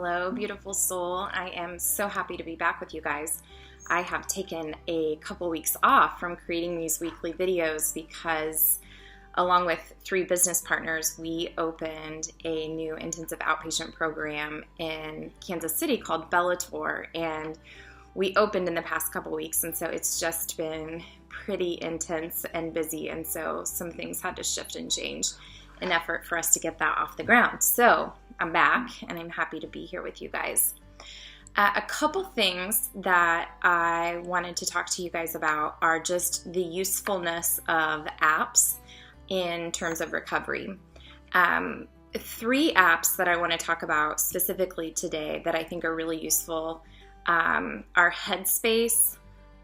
Hello, beautiful soul. I am so happy to be back with you guys. I have taken a couple weeks off from creating these weekly videos because along with 3 business partners, we opened a new intensive outpatient program in Kansas City called Bellator, and we opened in the past couple weeks, and so it's just been pretty intense and busy, and so some things had to shift and change in effort for us to get that off the ground. So I'm back and I'm happy to be here with you guys. A couple things that I wanted to talk to you guys about are just the usefulness of apps in terms of recovery. 3 apps that I want to talk about specifically today that I think are really useful are Headspace,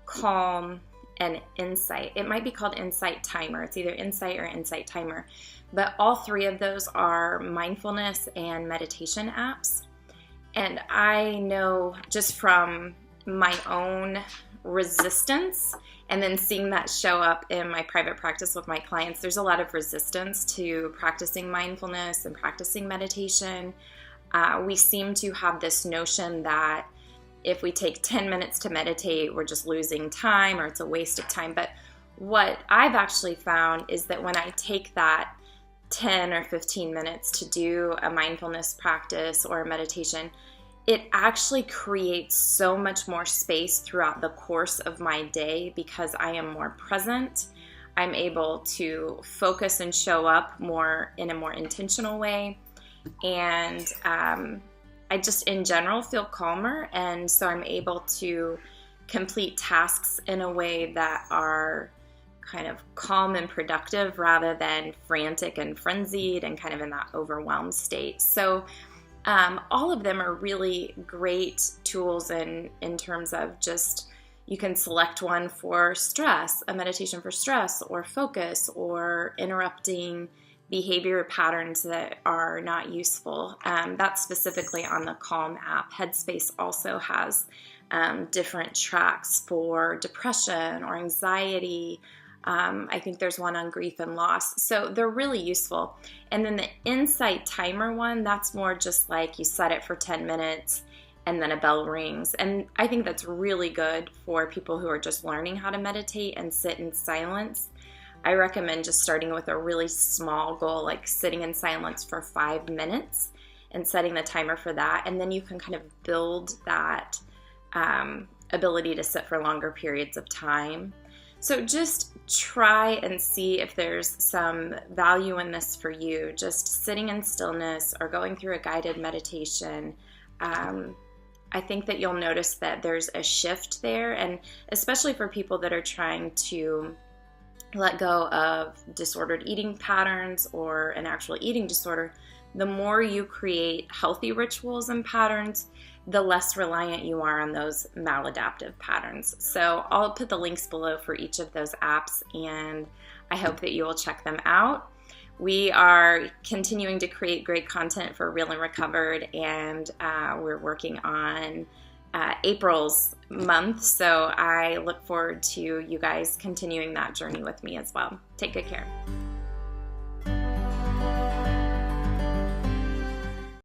Calm, and Insight. It might be called Insight Timer. It's either Insight or Insight Timer. But all 3 of those are mindfulness and meditation apps. And I know just from my own resistance and then seeing that show up in my private practice with my clients, there's a lot of resistance to practicing mindfulness and practicing meditation. We seem to have this notion that if we take 10 minutes to meditate, we're just losing time or it's a waste of time. But what I've actually found is that when I take that 10 or 15 minutes to do a mindfulness practice or a meditation, it actually creates so much more space throughout the course of my day because I am more present. I'm able to focus and show up more in a more intentional way. And I just in general feel calmer, and so I'm able to complete tasks in a way that are kind of calm and productive rather than frantic and frenzied and kind of in that overwhelmed state. So all of them are really great tools in terms of just you can select one for stress, a meditation for stress or focus or interrupting behavior patterns that are not useful. That's specifically on the Calm app. Headspace also has different tracks for depression or anxiety. I think there's one on grief and loss. So they're really useful. And then the Insight Timer one, that's more just like you set it for 10 minutes and then a bell rings. And I think that's really good for people who are just learning how to meditate and sit in silence. I recommend just starting with a really small goal, like sitting in silence for 5 minutes and setting the timer for that. And then you can kind of build that ability to sit for longer periods of time. So just try and see if there's some value in this for you. Just sitting in stillness or going through a guided meditation. I think that you'll notice that there's a shift there, and especially for people that are trying to let go of disordered eating patterns or an actual eating disorder, the more you create healthy rituals and patterns, the less reliant you are on those maladaptive patterns. So I'll put the links below for each of those apps, and I hope that you will check them out. We are continuing to create great content for Real and Recovered, and we're working on April's month, so I look forward to you guys continuing that journey with me as well. Take good care.